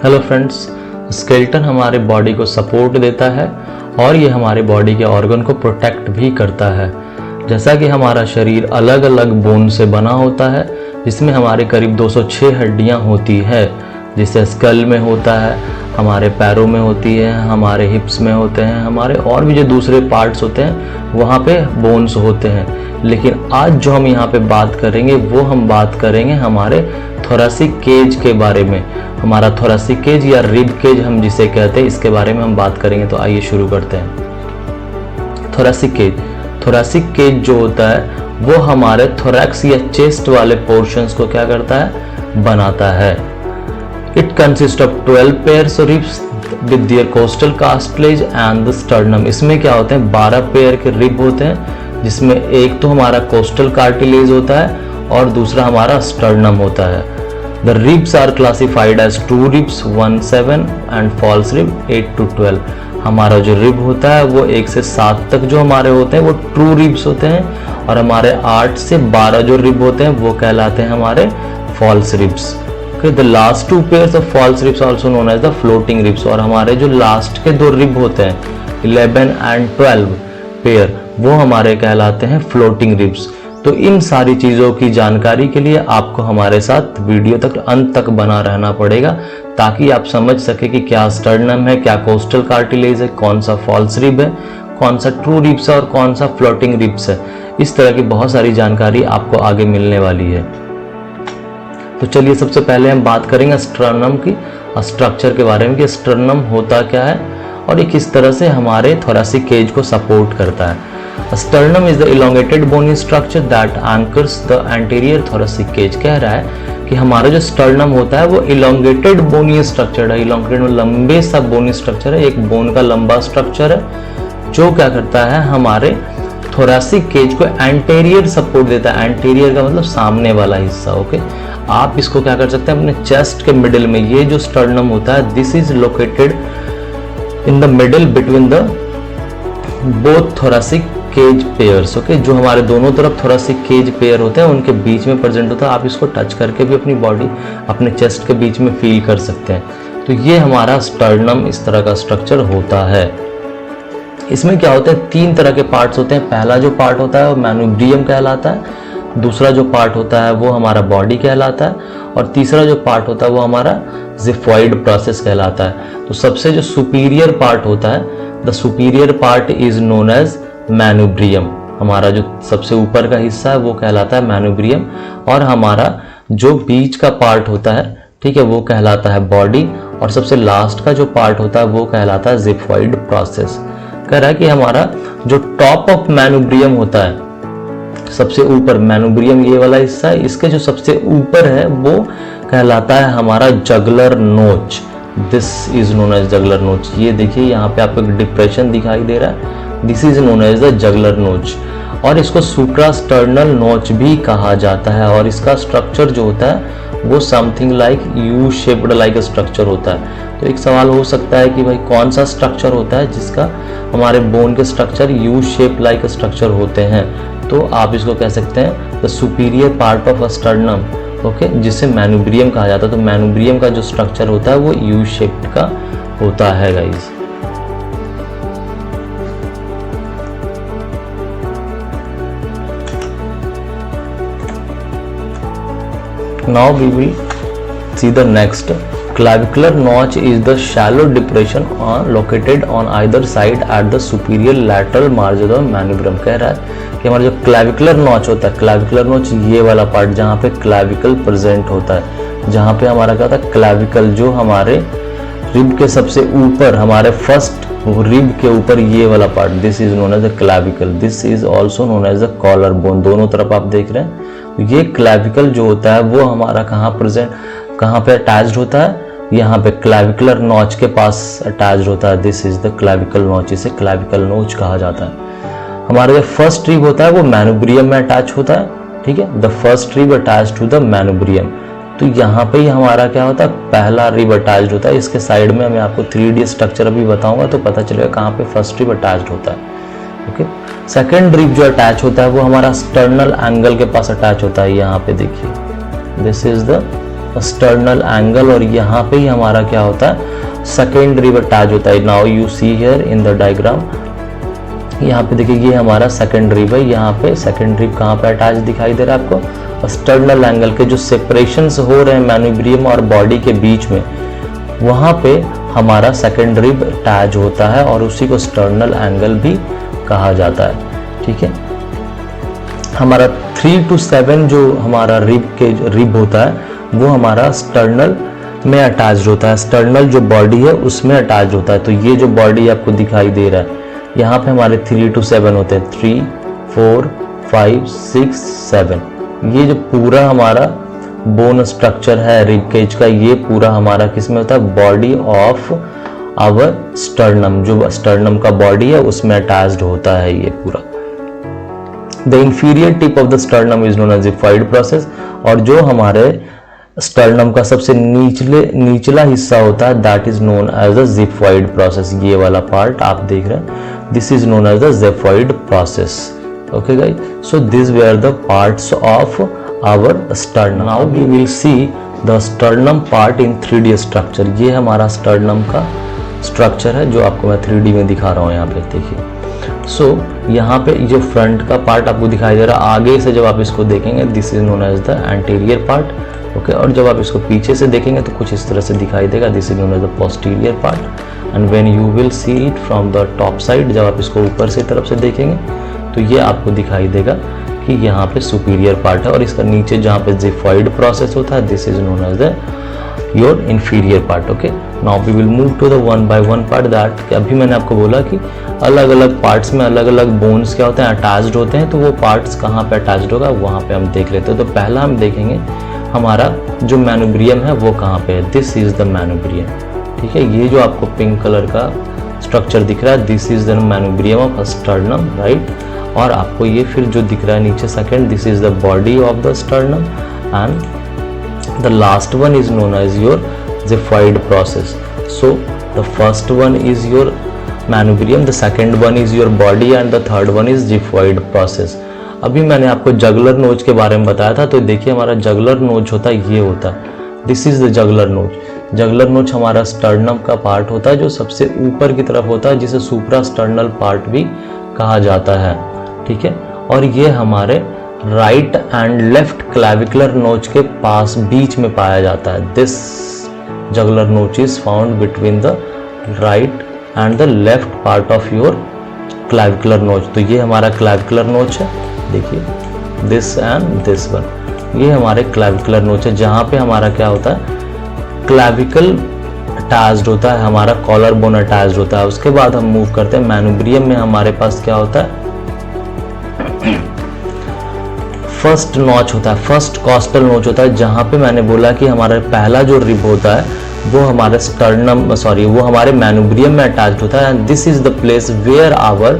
Hello friends, skeleton हमारे body को support देता है और ये हमारे बॉडी के ऑर्गन को प्रोटेक्ट भी करता है। जैसा कि हमारा शरीर अलग अलग बोन से बना होता है, जिसमें हमारे करीब 206 हड्डियां होती है, जिसे स्कल में होता है, हमारे पैरों में होती है, हमारे हिप्स में होते हैं, हमारे और भी जो दूसरे पार्ट्स होते हैं वहाँ पे बोन्स होते हैं। लेकिन आज जो हम यहाँ पे बात करेंगे वो हम बात करेंगे हमारे थोरेसिक केज के बारे में। हमारा थोरेसिक केज या रिब केज हम जिसे कहते हैं, इसके बारे में हम बात करेंगे। तो आइए शुरू करते हैं। थोरेसिक केज जो होता है वो हमारे थोरैक्स या चेस्ट वाले पोर्शंस को क्या करता है, बनाता है। It consist of 12 pairs of ribs with their costal cartilage and the sternum. इसमें क्या होते हैं, 12 पेयर के रिब होते हैं, जिसमें एक तो हमारा कोस्टल कार्टिलेज होता है और दूसरा हमारा स्टर्नम होता है। The ribs are classified as true ribs 1 7 and false rib 8 to 12। हमारा जो रिब होता है वो 1 से 7 तक जो हमारे होते हैं वो ट्रू रिब्स होते हैं, और हमारे 8 से 12 जो रिब होते हैं वो कहलाते हैं हमारे false ribs. The last 2 pairs of false ribs also known as the floating ribs। और हमारे जो लास्ट के 2 रिब होते हैं 11 and 12 पेयर, वो हमारे कहलाते हैं फ्लोटिंग रिब्स। तो इन सारी चीज़ों की जानकारी के लिए आपको हमारे साथ वीडियो तक अंत तक बना रहना पड़ेगा, ताकि आप समझ सके कि क्या स्टर्नम है, क्या कोस्टल कार्टिलेज है, कौन सा फॉल्स रिब है, कौन सा ट्रू रिब्स है और कौन सा फ्लोटिंग रिब्स है। इस तरह की बहुत सारी जानकारी आपको आगे मिलने वाली है। तो चलिए सबसे पहले हम बात करेंगे स्टर्नम की स्ट्रक्चर के बारे में, कि स्टर्नम होता क्या है और ये किस तरह से हमारे थोरेसिक केज को सपोर्ट करता है। Sternum is the elongated bony structure that anchors the anterior thoracic cage। कह रहा है कि हमारा जो स्टर्नम होता है वो elongated bony structure है। elongated में लंबे सा bony structure है, एक बोन का लंबा स्ट्रक्चर है जो क्या करता है, हमारे थोरेसिक केज को एंटीरियर सपोर्ट देता है। एंटीरियर का मतलब सामने वाला हिस्सा। ओके, आप इसको क्या कर सकते हैं, अपने चेस्ट के मिडिल में ये जो स्टर्नम होता है, this is located in the middle between the both thoracic cage pairs. Okay, जो हमारे दोनों तरफ थोरेसिक केज पेयर होते हैं उनके बीच में प्रेजेंट होता है। आप इसको टच करके भी अपनी बॉडी अपने चेस्ट के बीच में फील कर सकते हैं। तो ये हमारा स्टर्नम इस तरह का स्ट्रक्चर होता है। इसमें क्या होता है, 3 तरह के पार्ट्स होते हैं। पहला जो पार्ट होता है वो मैनुब्रियम कहलाता है, दूसरा जो पार्ट होता है वो हमारा बॉडी कहलाता है, और तीसरा जो पार्ट होता है वो हमारा जिफॉइड प्रोसेस कहलाता है। तो सबसे जो सुपीरियर पार्ट होता है, the superior part is known as manubrium. हमारा जो सबसे ऊपर का हिस्सा है वो कहलाता है मैनुब्रियम, और हमारा जो बीच का पार्ट होता है, ठीक है, वो कहलाता है बॉडी, और सबसे लास्ट का जो पार्ट होता है वो कहलाता है जिफॉइड प्रोसेस। कह रहा है कि हमारा जो टॉप ऑफ मैनुब्रियम होता है, सबसे ऊपर मैनुब्रियम ये वाला हिस्सा है, इसके जो सबसे ऊपर है वो कहलाता है हमारा jugular notch. This is known as jugular notch. ये देखिए यहाँ पे आपको एक डिप्रेशन दिखाई दे रहा है, this is known as the jugular notch, और इसको सुप्रास्टर्नल नोच भी कहा जाता है। और इसका स्ट्रक्चर जो होता है वो something like U shaped like structure होता है। तो एक सवाल हो सकता है कि भाई कौन सा स्ट्रक्चर होता है जिसका हमारे बोन के structure U shape like structure होते हैं। तो आप इसको कह सकते हैं the superior part of sternum, okay, जिसे मैनुब्रियम कहा जाता है। तो मैनुब्रियम का जो स्ट्रक्चर होता है वो यू शेप्ड का होता है guys. Now we will see the next. Clavicular notch is the shallow depression located on either side at the superior lateral margin of manubrium। कह रहा है कि हमारा जो क्लैविकुलर नॉच होता है, क्लैविकुलर नॉच ये वाला पार्ट जहाँ पे क्लैविकल प्रेजेंट होता है, जहाँ पे हमारा क्या होता है, क्लैविकल जो हमारे रिब के सबसे ऊपर, हमारे फर्स्ट रिब के ऊपर ये वाला part, this is known as the clavicle. This is also known as the collar bone. दोनों तरफ आप देख रहे हैं, ये क्लैविकल जो होता है वो हमारा कहाँ पे अटैच्ड होता है, यहाँ पे क्लैविकुलर नॉच के पास अटैच्ड होता है। This is the clavicle notch, इसे क्लैविकल नोच कहा जाता है। हमारा जो फर्स्ट रिब होता है वो मैनुब्रियम में अटैच होता है, ठीक है, the first rib attach to the manubrium. तो यहाँ पे ही हमारा क्या होता है, पहला रिब अटैच्ड होता है। इसके साइड में मैं आपको 3D स्ट्रक्चर अभी बताऊंगा तो पता चलेगा कहाँ पे फर्स्ट रिब अटैच्ड होता है। ओके, सेकेंड रिब जो अटैच होता है वो हमारा स्टर्नल एंगल के पास अटैच होता है। यहाँ पे देखिए, this is the sternal angle और यहाँ पे ही हमारा क्या होता है, सेकेंड रिब अटैच होता है। Now you see here in the diagram, यहाँ पे देखिए ये हमारा सेकेंड रिब है। यहाँ पे सेकेंड रिब कहाँ पे अटैच दिखाई दे रहा है आपको, स्टर्नल एंगल के जो सेपरेशंस हो रहे हैं मैनुब्रियम और बॉडी के बीच में, वहाँ पे हमारा सेकेंड रिब अटैच होता है और उसी को स्टर्नल एंगल भी कहा जाता है। ठीक है, हमारा 3 to 7 जो हमारा रिब होता है वो हमारा स्टर्नल में अटैच होता है। स्टर्नल जो बॉडी है उसमें अटैच होता है। तो ये जो बॉडी आपको दिखाई दे रहा है, यहाँ पे हमारे 3 to 7 होते हैं, 3, 4, 5, 6, 7। ये जो पूरा हमारा बोन स्ट्रक्चर है रिब केज का, ये पूरा हमारा किस में होता है, बॉडी ऑफ आवर स्टर्नम, जो स्टर्नम का बॉडी है उसमें अटैच्ड होता है ये पूरा। The inferior tip of the sternum is known as xiphoid process, और जो हमारे स्टर्नम का सबसे निचला हिस्सा होता है that is known as the xiphoid process. ये वाला पार्ट आप देख रहे हैं, this is known as the xiphoid process. Okay guys, so this were the parts of our sternum. Now we will see the sternum part in 3D structure. ये हमारा sternum का structure है जो आपको मैं 3D में दिखा रहा हूँ। यहाँ पे देखिए, सो यहाँ पे जो फ्रंट का पार्ट आपको दिखाई दे रहा है, आगे से जब आप इसको देखेंगे this is known as the anterior part. Okay, और जब आप इसको पीछे से देखेंगे तो कुछ इस तरह से दिखाई देगा, this is known as the posterior part. And when you will see it from the top side, जब आप इसको ऊपर से तरफ से देखेंगे तो ये आपको दिखाई देगा कि यहाँ पे सुपीरियर पार्ट है, और इसका नीचे जहाँ पे जिफॉइड प्रोसेस होता है this is known as the your inferior part. Okay, now we will move to the 1 by 1 part that, अभी मैंने आपको बोला कि अलग अलग पार्ट्स में अलग अलग बोन्स क्या होते हैं, अटैच्ड होते हैं। तो वो पार्ट्स कहाँ पे अटैच्ड होगा वहाँ पे हम देख लेते हैं। तो पहला हम देखेंगे हमारा जो मैनुब्रियम है वो कहाँ पे है, दिस इज द मैनुब्रियम। ठीक है, ये जो आपको पिंक कलर का स्ट्रक्चर दिख रहा है this is the manubrium of sternum, right. और आपको ये फिर जो दिख रहा है नीचे second, this is the body of the sternum, and the last one is known as your xiphoid process. So the first one is your manubrium, the second one is your body, and the third one is xiphoid process. अभी मैंने आपको juggler नोच के बारे में बताया था, तो देखिए हमारा जगलर नोच होता है, ये होता है, दिस इज द जगलर नोच। जगलर नोच हमारा स्टर्नम का पार्ट होता है जो सबसे ऊपर की तरफ होता है, जिसे सुप्रा स्टर्नल पार्ट भी कहा जाता है। ठीक है, और ये हमारे राइट एंड लेफ्ट क्लैविकुलर नोच के पास बीच में पाया जाता है। दिस जगलर नोच is found between the right and the left part of your clavicular नोच। तो ये हमारा क्लैविकुलर नोच है, देखिए दिस एंड दिस वन, ये हमारे क्लैविकुलर नोच है, जहाँ पे हमारा क्या होता है, क्लैविकल अटैच्ड होता है, हमारा कॉलर बोन अटैच्ड होता है। उसके बाद हम मूव करते हैं मैनुब्रियम में, हमारे पास क्या होता है, फर्स्ट नॉच होता है, फर्स्ट कॉस्टल नॉच होता है, जहाँ पे मैंने बोला कि हमारा पहला जो रिब होता है वो हमारे स्टर्नम वो हमारे मैनुब्रियम में अटैच्ड होता है। And this is the place where our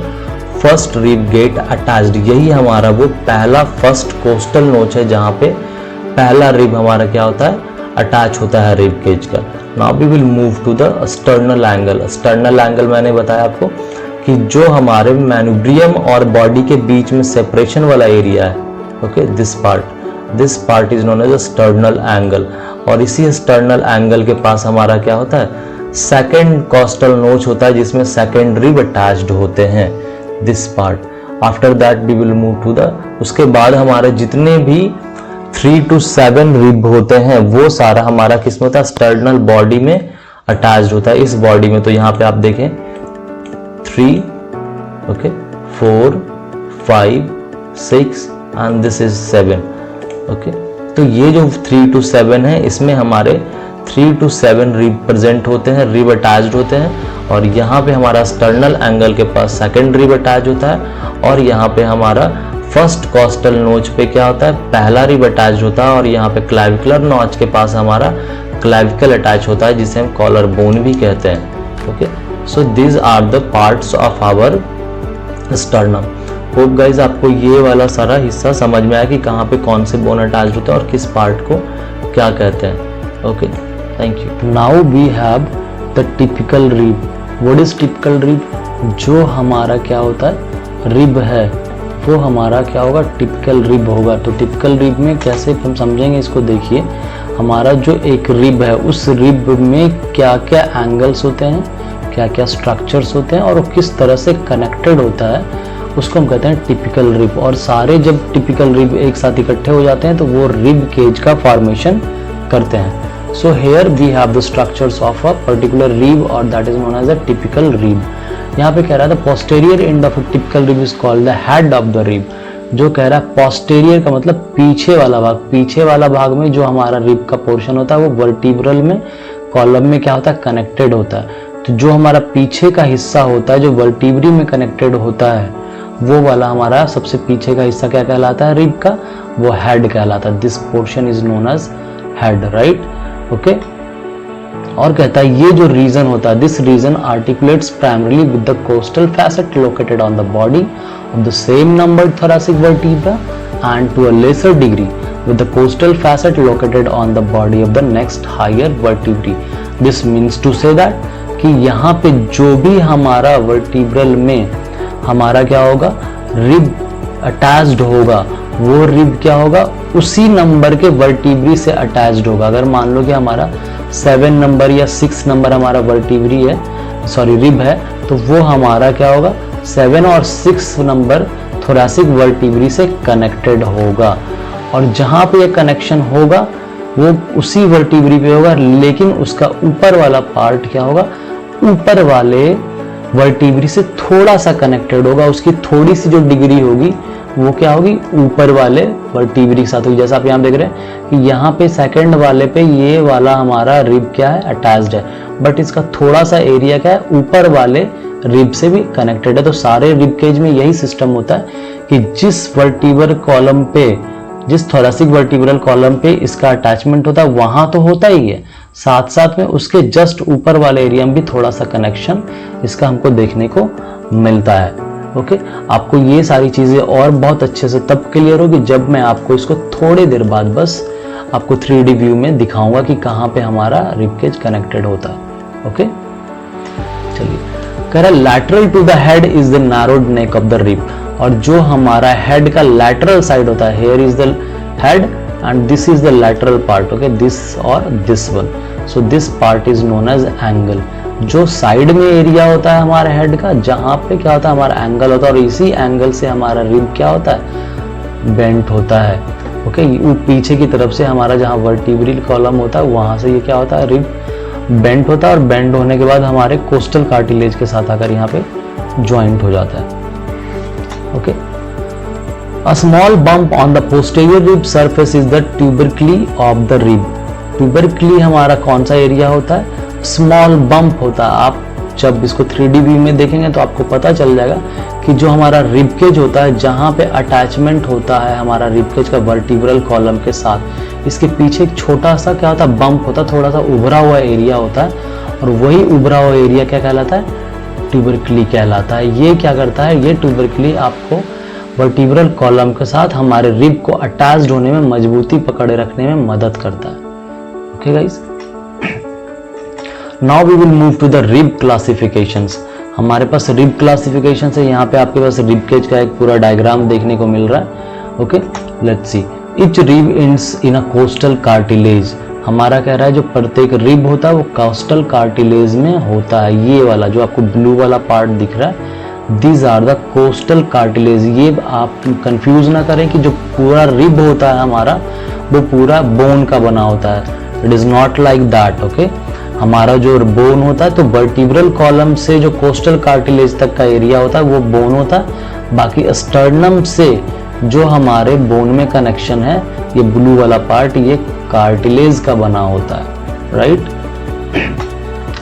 first rib get attached. यही हमारा वो पहला फर्स्ट कोस्टल नोच है जहाँ पे पहला रिब हमारा क्या होता है, अटैच होता है रिब केज का। Now we will move to the sternal angle. Sternal angle मैंने बताया आपको कि जो हमारे मैनुब्रियम और बॉडी के बीच में सेपरेशन वाला एरिया है, okay, this part is known as sternal angle. और इसी स्टर्नल एंगल के पास हमारा क्या होता है, सेकेंड कॉस्टल नोच होता है जिसमें सेकेंड रिब अटैच्ड होते हैं, this part. After that we will move to the, उसके बाद हमारे जितने भी 3 to 7 रिब होते हैं वो सारा हमारा किसमें होता है, स्टर्नल बॉडी में अटैच्ड होता है, इस बॉडी में। तो यहाँ पे आप देखें 3, okay, 4, 5, 6 and this is 7। Okay, तो ये जो 3 to 7 है इसमें हमारे 3 to 7 रिब प्रेजेंट होते हैं, रिब अटैच्ड होते हैं। और यहाँ पे हमारा स्टर्नल एंगल के पास सेकेंड रिब अटैच होता है, और यहाँ पे हमारा फर्स्ट कॉस्टल नोच पे क्या होता है, पहला रिब अटैच होता है। और यहाँ पे क्लैविकुलर नोच के पास हमारा क्लैविकल अटैच होता है जिसे हम कॉलर बोन भी कहते हैं। Okay, so these are the parts of our sternum. Hope guys आपको ये वाला सारा हिस्सा समझ में आया कि कहाँ पे कौन से बोन अटैच होते हैं और किस पार्ट को क्या कहते हैं। Okay, thank you. Now we have the typical rib. What is typical rib? जो हमारा क्या होता है, रिब है, वो हमारा क्या होगा, टिपिकल रिब होगा। तो टिपिकल रिब में कैसे हम समझेंगे इसको, देखिए हमारा जो एक रिब है उस रिब में क्या क्या एंगल्स होते हैं, क्या क्या स्ट्रक्चर्स होते हैं और वो किस तरह से कनेक्टेड होता है, उसको हम कहते हैं टिपिकल रिब। और सारे जब टिपिकल रिब एक साथ इकट्ठे हो जाते हैं तो वो रिब केज का फॉर्मेशन करते हैं। So here we have the structures of a particular rib और that is known as a typical rib. यहाँ पे कह रहा था posterior end of a typical rib is called the head of the rib. जो कह रहा है पोस्टेरियर का मतलब पीछे वाला भाग, पीछे वाला भाग में जो हमारा रिब का पोर्शन होता है वो वर्टिब्रल में कॉलम में क्या होता है, कनेक्टेड होता है। तो जो हमारा पीछे का हिस्सा होता है जो वर्टिब्री में कनेक्टेड होता है वो वाला हमारा सबसे पीछे का हिस्सा क्या कहलाता है रिब का, वो हेड कहलाता है। This portion is known as head, right, okay. और कहता है ये जो रीजन होता है, this region articulates primarily with the costal facet located on the body of the same numbered thoracic vertebra and to a lesser degree with the coastal facet located on the body of the next higher vertebrae. This means to say that कि यहाँ पे जो भी हमारा vertebral में हमारा क्या होगा, रिब अटैच्ड होगा, वो रिब क्या होगा, उसी नंबर के वर्टिब्री से अटैच्ड होगा। अगर मान लो कि हमारा 7 नंबर या 6 नंबर हमारा वर्टिब्री है, सॉरी रिब है, तो वो हमारा क्या होगा 7 और 6 नंबर थोरैसिक वर्टिब्री से कनेक्टेड होगा। और जहाँ पे ये कनेक्शन होगा वो उसी वर्टिब्री पे होगा, लेकिन उसका ऊपर वाला पार्ट क्या होगा, ऊपर वाले वर्टिब्री से थोड़ा सा कनेक्टेड होगा। उसकी थोड़ी सी जो डिग्री होगी वो क्या होगी, ऊपर वाले वर्टिब्री के साथ होगी। जैसा आप यहाँ देख रहे हैं कि यहाँ पे सेकंड वाले पे ये वाला हमारा रिब क्या है, अटैच्ड है, बट इसका थोड़ा सा एरिया क्या है, ऊपर वाले रिब से भी कनेक्टेड है। तो सारे रिब केज में यही सिस्टम होता है कि जिस वर्टिब्रल कॉलम पे, जिस थोरैसिक वर्टिब्रल कॉलम पे इसका अटैचमेंट होता है वहां तो होता ही है, साथ साथ में उसके जस्ट ऊपर वाले एरिया में भी थोड़ा सा कनेक्शन इसका हमको देखने को मिलता है। ओके, आपको ये सारी चीजें और बहुत अच्छे से तब क्लियर होगी जब मैं आपको इसको थोड़ी देर बाद बस आपको 3D व्यू में दिखाऊंगा कि कहाँ पे हमारा रिब केज कनेक्टेड होता है। ओके, चलिए, कह रहा lateral to the head is the narrowed neck of the rib. और जो हमारा हेड का लैटरल साइड होता है, here is the head and this is the lateral part, okay, this or this one, so this part is known as angle। जो side में area होता है हमारे हेड का, जहाँ पे क्या होता है हमारा एंगल होता है, और इसी एंगल से हमारा रिब क्या होता है, बेंट होता है। ओके, पीछे की तरफ से हमारा जहाँ वर्टिब्रल कॉलम होता है वहां से ये क्या होता है, रिब बेंट होता है, और बेंड होने के बाद हमारे कोस्टल कार्टिलेज के साथ आकर यहाँ पे ज्वाइंट हो जाता है। Okay, A small bump on the posterior rib surface is the tubercle of the rib। tubercle हमारा कौन सा एरिया होता है, स्मॉल बम्प होता है। आप जब इसको 3D व्यू में देखेंगे तो आपको पता चल जाएगा कि जो हमारा रिब केज होता है, जहाँ पे अटैचमेंट होता है हमारा रिब केज का वर्टिब्रल कॉलम के साथ, इसके पीछे एक छोटा सा क्या होता है, बम्प होता है, थोड़ा सा उभरा हुआ एरिया होता है, और वही उभरा हुआ एरिया क्या कहलाता है, ट्यूबरक्ली कहलाता है। ये क्या करता है, ये ट्यूबरक्ली आपको वर्टिब्रल कॉलम के साथ हमारे रिब को अटैच्ड होने में, मजबूती पकड़े रखने में मदद करता है। Okay guys, now we will move to the rib classifications. हमारे पास रिब क्लासिफिकेशन है, यहाँ पे आपके पास रिब केज का एक पूरा डायग्राम देखने को मिल रहा है। Okay, let's see, each rib ends in a costal cartilage. हमारा कह रहा है जो प्रत्येक रिब होता है वो कोस्टल कार्टिलेज में होता है। ये वाला जो आपको ब्लू वाला पार्ट दिख रहा है, These are the coastal cartilage। ये आप कंफ्यूज ना करें कि जो पूरा रिब होता है हमारा वो पूरा बोन का बना होता है। It is not like that. Okay, हमारा जो बोन होता है तो वर्टिब्रल कॉलम से जो कोस्टल कार्टिलेज तक का एरिया होता है वो बोन होता है। बाकी स्टर्नम से जो हमारे बोन में कनेक्शन है, ये ब्लू वाला पार्ट, ये कार्टिलेज का बना होता है, राइट।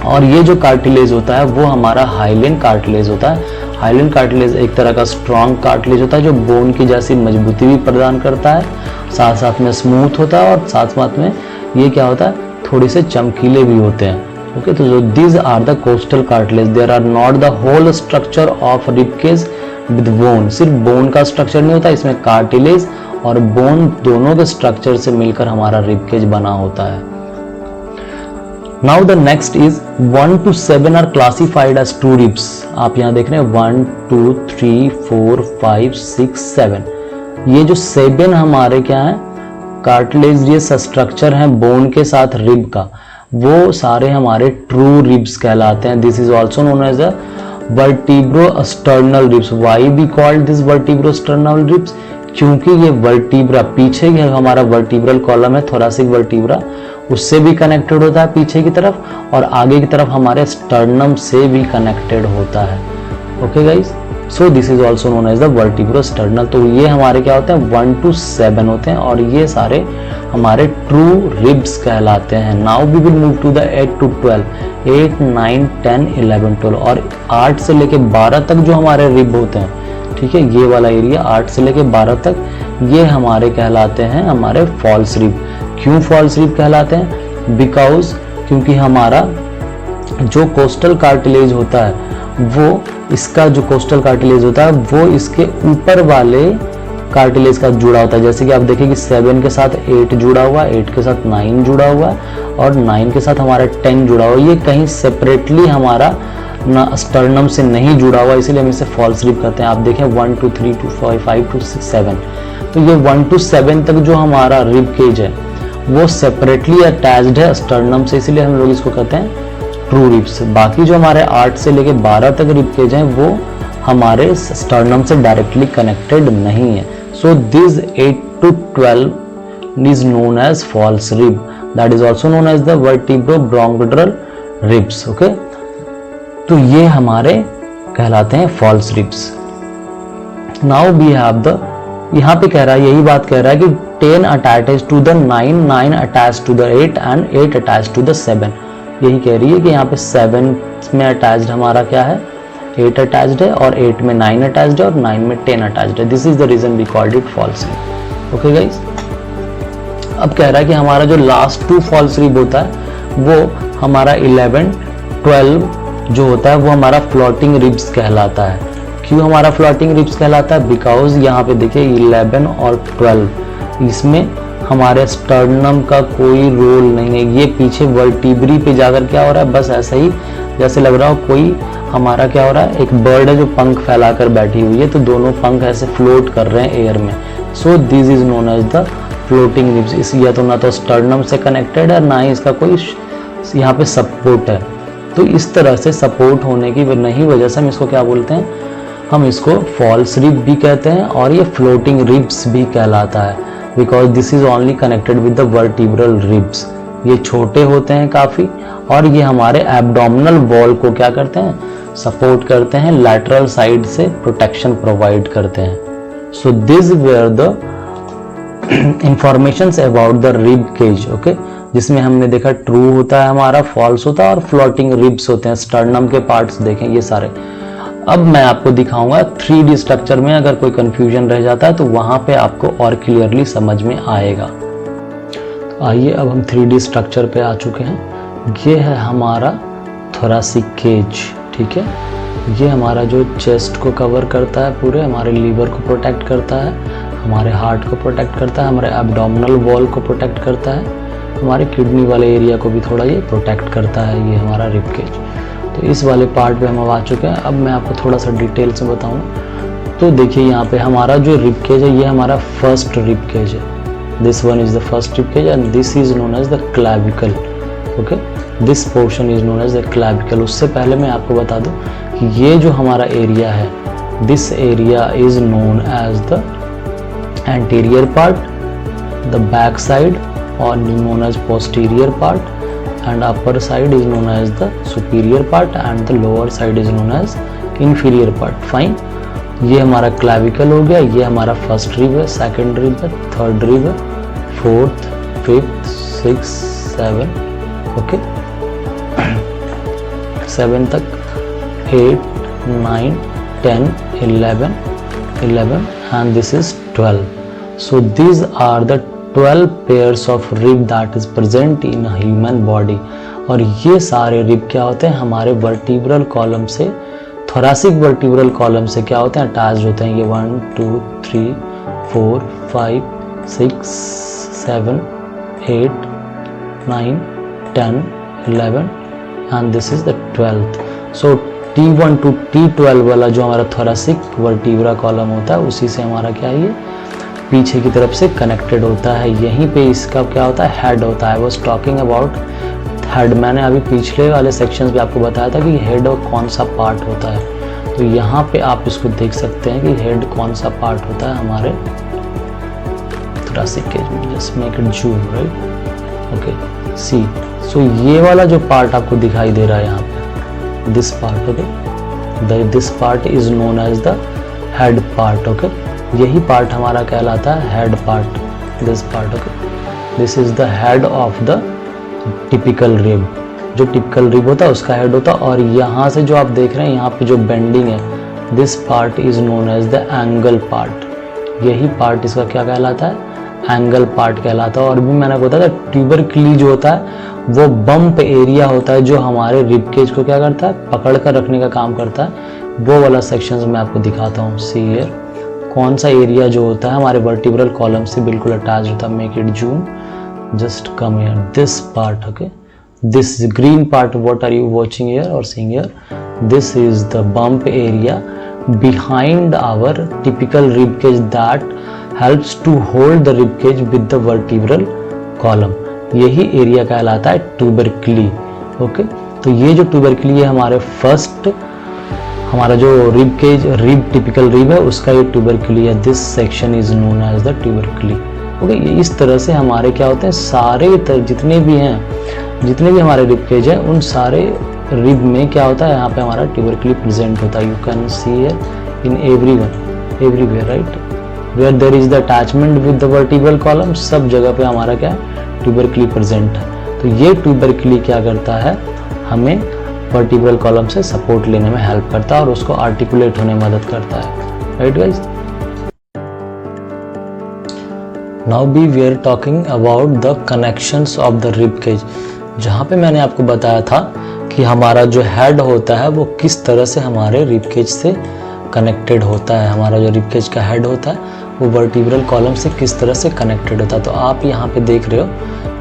और ये जो कार्टिलेज होता है वो हमारा हाइलेन कार्टिलेज होता है। हाइलेन कार्टिलेज एक तरह का स्ट्रॉन्ग कार्टिलेज होता है जो बोन की जैसी मजबूती भी प्रदान करता है, साथ साथ में स्मूथ होता है, और साथ साथ में ये क्या होता है, थोड़े से चमकीले भी होते हैं। ओके, तो जो these are the costal cartilage, there are not the whole structure of rib cage with bone. सिर्फ बोन का स्ट्रक्चर नहीं होता, इसमें कार्टिलेज और बोन दोनों के स्ट्रक्चर से मिलकर हमारा रिब केज बना होता है। Now the next is 1 to 7 are classified as two ribs। आप यहाँ देख रहे हैं 1 2 3 4 5 6 7। ये जो 7 हमारे क्या है, कार्टिलेजियस स्ट्रक्चर हैं बोन के साथ रिब का, वो सारे हमारे ट्रू रिब्स कहलाते हैं। This is also known as a vertebrosternal ribs. Why be called this vertebrosternal ribs? क्योंकि ये वर्टिब्रा पीछे हमारा वर्टिब्रल कॉलम है, थोरासिक वर्टिब्रा, उससे भी कनेक्टेड होता है पीछे की तरफ, और आगे की तरफ हमारे स्टर्नम से भी कनेक्टेड होता है। Okay guys, so this is also known as the vertebrosternal. तो ये हमारे क्या होते हैं 1 to 7 होते हैं, और ये सारे हमारे ट्रू रिब्स कहलाते हैं। Now we will move to the 8 to 12, 8, 9, 10, 11, 12, और 8 से लेके 12 तक जो हमारे रिब होते हैं, ठीक है, ये वाला एरिया 8 से लेके 12 तक, ये हमारे कहलाते हैं हमारे फॉल्स रिब। क्यों फॉल्स रिब कहलाते हैं? बिकॉज क्योंकि हमारा जो कोस्टल कार्टिलेज होता है, वो इसका जो कोस्टल कार्टिलेज होता है वो इसके ऊपर वाले कार्टिलेज का जुड़ा होता है। जैसे कि आप देखिए कि 7 के साथ 8 जुड़ा हुआ है, 8 के साथ 9 जुड़ा हुआ है, और 9 के साथ हमारा 10 जुड़ा हुआ है। ये कहीं सेपरेटली हमारा ना स्टर्नम से नहीं जुड़ा हुआ, इसीलिए हम इसे फॉल्स रिब कहते हैं। आप देखें 1 to 3 to 5 to 6, 7, तो ये 1 to 7 तक जो हमारा रिब केज है वो सेपरेटली अटैच्ड है स्टर्नम से, इसीलिए हम लोग इसको कहते हैं ट्रू रिब्स। बाकी जो हमारे 8 से लेके 12 तक रिब केज हैं वो हमारे स्टर्नम से डायरेक्टली कनेक्टेड नहीं है। So this 8 to 12 is known as false rib, that is also known as the vertebrochondral ribs. Okay, तो ये हमारे कहलाते हैं false ribs. Now we have the, यहाँ पे कह रहा है, यही बात कह रहा है कि 10 attach to the 9, 9 attach to the 8 and 8 attach to the 7। यही कह रही है कि यहाँ पे 7 में अटैच्ड हमारा क्या है 8 अटैच्ड है, और 8 में 9 अटैच्ड है, और 9 में 10 अटैच्ड है। This is the reason we called it false rib. Okay guys, अब कह रहा है कि हमारा जो लास्ट 2 फॉल्स रिब होता है वो हमारा 11, 12 जो होता है वो हमारा फ्लोटिंग रिब्स कहलाता है। क्यों हमारा फ्लोटिंग रिब्स कहलाता है? बिकॉज यहाँ पे देखिए 11 और 12 इसमें हमारे स्टर्नम का कोई रोल नहीं है। ये पीछे वर्टिब्री पे जाकर क्या हो रहा है, बस ऐसा ही जैसे लग रहा हो कोई हमारा क्या हो रहा है, एक बर्ड है जो पंख फैलाकर बैठी हुई है, तो दोनों पंख ऐसे फ्लोट कर रहे हैं एयर में। So this is known as the floating ribs. इस या तो ना तो स्टर्नम से कनेक्टेड है, ना ही इसका कोई यहाँ पे सपोर्ट है। तो इस तरह से सपोर्ट होने की नहीं वजह से हम इसको क्या बोलते हैं, हम इसको फॉल्स रिब भी कहते हैं, और ये फ्लोटिंग रिब्स भी कहलाता है। Because this is only connected with the vertebral ribs. ये छोटे होते हैं काफ़ी, और ये हमारे एब्डोमिनल वॉल को क्या करते हैं, सपोर्ट करते हैं, लैटरल साइड से प्रोटेक्शन प्रोवाइड करते हैं। So this were the informations about the rib cage. Okay, जिसमें हमने देखा ट्रू होता है हमारा, फॉल्स होता है, और फ्लोटिंग रिब्स होते हैं। स्टर्नम के पार्ट्स देखें ये सारे। अब मैं आपको दिखाऊंगा 3D स्ट्रक्चर में, अगर कोई कंफ्यूजन रह जाता है तो वहां पे आपको और क्लियरली समझ में आएगा। तो आइए अब हम 3D स्ट्रक्चर पे आ चुके हैं। ये है हमारा थोरासिक केज, ठीक है। ये हमारा जो चेस्ट को कवर करता है, पूरे हमारे लीवर को प्रोटेक्ट करता है, हमारे हार्ट को प्रोटेक्ट करता है, हमारे एब्डोमिनल वॉल को प्रोटेक्ट करता है, हमारे किडनी वाले एरिया को भी थोड़ा ये प्रोटेक्ट करता है, ये हमारा रिब केज। तो इस वाले पार्ट पे हम अब आ चुके हैं। अब मैं आपको थोड़ा सा डिटेल से बताऊं तो देखिए यहाँ पे हमारा जो रिब केज है ये हमारा फर्स्ट रिब केज है। This one is the first rib cage and this is known as the clavicle. Okay, this portion is known as the clavicle. उससे पहले मैं आपको बता दूं कि ये जो हमारा एरिया है, this area is known as the anterior part, the back side और known as posterior part, and upper side is known as the superior part and the lower side is known as inferior part. Fine, ये हमारा clavicle हो गया, ये हमारा first rib है, second rib है, third rib है, फोर्थ, फिफ्थ, 6, 7, ओके 7 तक, 8, 9, 10, 11 and this is 12. So these are the 12 pairs of rib that is present in a human body। और ये सारे रिब क्या होते हैं, हमारे वर्टिब्रल कॉलम से, थोरासिक वर्टिब्रल कॉलम से क्या होते हैं, अटैच होते हैं। ये 1, 2, 3, 4, 5, 6, 7, 8, 9, 10, 11 and this is the 12th। So T1 to T12 वाला जो हमारा थोरासिक वर्टिब्रा कॉलम होता है, उसी से हमारा क्या है, ये पीछे की तरफ से कनेक्टेड होता है। यहीं पे इसका क्या होता है, हेड होता है। I was talking about head. मैंने अभी पिछले वाले सेक्शंस पे आपको बताया था कि हेड और कौन सा पार्ट होता है। तो यहाँ पे आप इसको देख सकते हैं कि हेड कौन सा पार्ट होता है हमारे thoracic cage में। Just make it zoom, right, okay, see. So ये वाला जो पार्ट आपको दिखाई दे रहा है यहाँ पे, this part, okay, this part is known as the head part, okay. यही पार्ट हमारा कहलाता है head part, this part, okay. This is the head of the typical rib. जो टिपिकल रिब होता है उसका हेड होता है। और यहाँ से जो आप देख रहे हैं यहाँ पे जो बेंडिंग है, this part is known as the angle part. यही पार्ट इसका क्या कहलाता है, एंगल पार्ट कहलाता है। और भी मैंने बताया था ट्यूबरक्ली जो होता है वो बम्प एरिया होता है जो हमारे रिब केज को क्या करता है, पकड़ कर रखने का काम करता है। वो वाला सेक्शंस मैं आपको दिखाता हूँ। सी हियर, कौन सा एरिया जो होता है हमारे वर्टिब्रल कॉलम से बिल्कुल अटैच होता है। Make it zoom, just come here, this part, okay, this green part, what are you watching here और seeing here, this is the bump area behind our typical rib cage that helps to hold the rib cage with the vertebral column। यही area कहलाता है ट्यूबरक्ली, okay. तो ये जो ट्यूबरक्ली है हमारे first, हमारा जो rib cage, rib typical rib है उसका ये ट्यूबरक्ली है। This section is known as the tubercle, okay. इस तरह से हमारे क्या होते हैं, सारे जितने भी हैं, जितने भी हमारे रिब केज हैं उन सारे रिब में क्या होता है, यहाँ पे हमारा ट्यूबरक्ली प्रेजेंट होता है। You can see here in everywhere, right, where there is the attachment with the vertebral column, सब जगह पे हमारा क्या है, ट्यूबरक्ली प्रेजेंट है। तो ये ट्यूबरक्ली क्या करता है, हमें वर्टिब्रल कॉलम से सपोर्ट लेने में हेल्प करता है और उसको आर्टिकुलेट होने में मदद करता है, right guys. Now be we are talking about the connections of the rib cage. जहाँ पे मैंने आपको बताया था कि हमारा जो हेड होता है वो किस तरह से हमारे रिब केज से कनेक्टेड होता है। हमारा जो रिब केज का हेड होता है वो वर्टिब्रल कॉलम से किस तरह से कनेक्टेड होता है। तो आप यहाँ पे देख रहे हो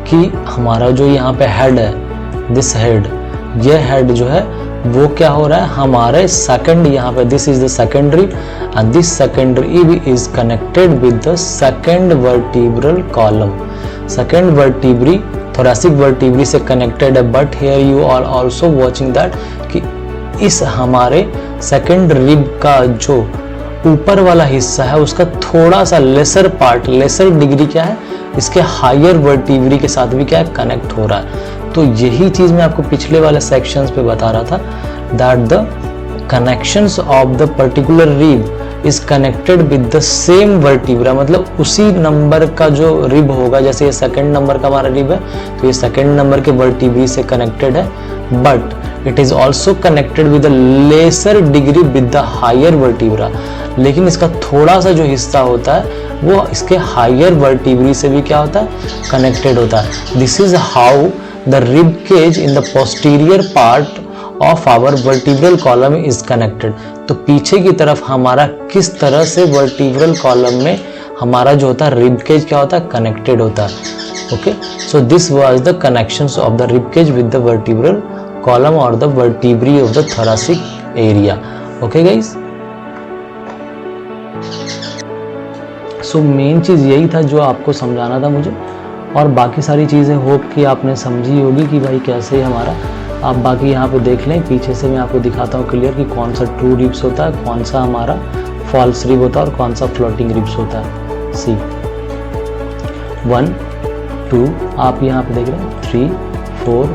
कि हमारा जो यहाँ पे हेड है, दिस हेड, ये हेड जो है वो क्या हो रहा है, हमारे सेकंड, यहाँ पे this is the second rib end this second rib is connected with the second vertebral column. Second vertebrae thoracic vertebrae से कनेक्टेड है, but here you are also watching that कि इस हमारे सेकंड रिब का जो ऊपर वाला हिस्सा है उसका थोड़ा सा लेसर पार्ट, लेसर डिग्री क्या है, इसके हायर वर्टिब्री के साथ भी क्या है, कनेक्ट हो रहा है। तो यही चीज मैं आपको पिछले वाले सेक्शंस पे बता रहा था, that the connections of the particular rib is connected with the same vertebra. मतलब उसी नंबर का जो रिब होगा, जैसे ये सेकंड नंबर का हमारा रिब है तो ये सेकंड नंबर के वर्टिब्री से कनेक्टेड है, but it is also connected with the lesser degree with the higher vertebra. लेकिन इसका थोड़ा सा जो हिस्सा होता है वो इसके हायर वर्टिब्री से भी क्या होता है, कनेक्टेड होता है। This is how the rib cage in the posterior part of our vertebral column is connected. तो पीछे की तरफ हमारा किस तरह से वर्टिब्रल कॉलम में हमारा जो होता है रिब केज क्या होता है, कनेक्टेड होता है, okay. So this was the connections of the rib cage with the vertebral column और the vertebrae of the thoracic area, okay guys. So main चीज यही था जो आपको समझाना था मुझे, और बाकी सारी चीजें होप कि आपने समझी होगी कि भाई कैसे हमारा, आप बाकी यहाँ पे देख लें, पीछे से मैं आपको दिखाता हूँ क्लियर कि कौन सा ट्रू रिब्स होता है, कौन सा हमारा फॉल्स रिब होता है और कौन सा फ्लोटिंग रिब्स होता है। सी 1 2 आप यहाँ पे देख रहे हैं 3 4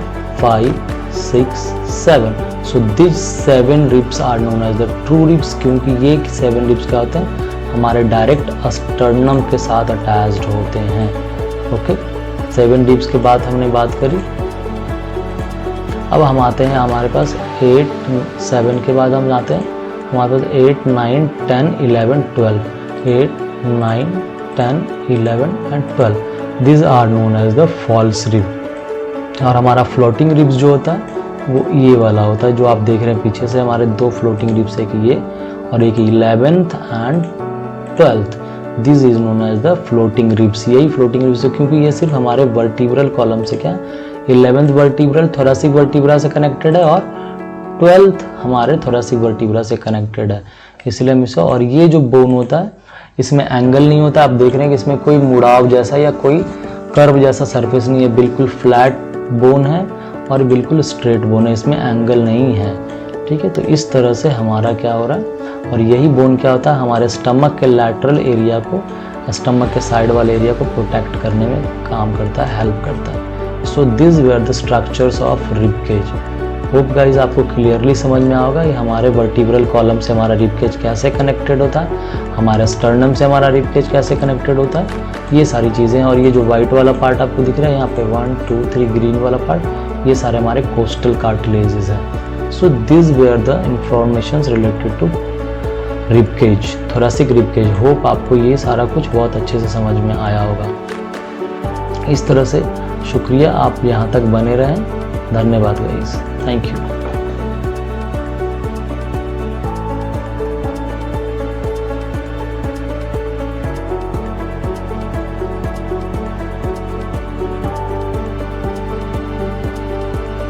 5 6 7। So this 7 ribs are known as the true ribs, क्योंकि ये 7 रिब्स क्या होते हैं, हमारे डायरेक्ट अस्टर्नम के साथ अटैच्ड होते हैं, ओके। 7 रिब्स के बाद हमने बात करी। अब हम आते हैं हमारे पास 8 7 के बाद हम जाते हैं हमारे पास 8 9 10 11 12, 8 9 10 11 and 12, this are known as the false rib. और हमारा फ्लोटिंग रिब्स जो होता है वो ये वाला होता है जो आप देख रहे हैं पीछे से, हमारे 2 फ्लोटिंग रिब्स, एक ये और एक 11th and 12th, this is known as the floating ribs. यही फ्लोटिंग रिब्स है क्योंकि ये सिर्फ हमारे वर्टिब्रल कॉलम से क्या 11th वर्टिब्रल thoracic वर्टिब्रा से कनेक्टेड है और 12th हमारे thoracic वर्टिब्रा से कनेक्टेड है, इसलिए हम इसे, और ये जो बोन होता है इसमें एंगल नहीं होता। आप देख रहे हैं कि इसमें कोई मुड़ाव जैसा या कोई कर्व जैसा सरफेस नहीं है, बिल्कुल फ्लैट बोन है और बिल्कुल स्ट्रेट बोन है, इसमें एंगल नहीं है। ठीक है, तो इस तरह से हमारा क्या हो रहा है, और यही बोन क्या होता है, हमारे स्टमक के लैटरल एरिया को, स्टमक के साइड वाले एरिया को प्रोटेक्ट करने में काम करता है, हेल्प करता है। So this were the structures of rib cage. Hope guys आपको क्लियरली समझ में आओगा ये हमारे वर्टिब्रल कॉलम से हमारा रिब केज कैसे कनेक्टेड होता है, हमारे स्टर्नम से हमारा रिब केज कैसे कनेक्टेड होता है, ये सारी चीज़ें। और ये जो वाइट वाला पार्ट आपको दिख रहा है यहाँ पे 1 2 3 ग्रीन वाला पार्ट, ये सारे हमारे कोस्टल कार्टिलेजेस हैं। So this were the information related to rib cage, thoracic rib cage. Hope आपको ये सारा कुछ बहुत अच्छे से समझ में आया होगा। इस तरह से शुक्रिया, आप यहाँ तक बने रहें। धन्यवाद गाइस, थैंक यू।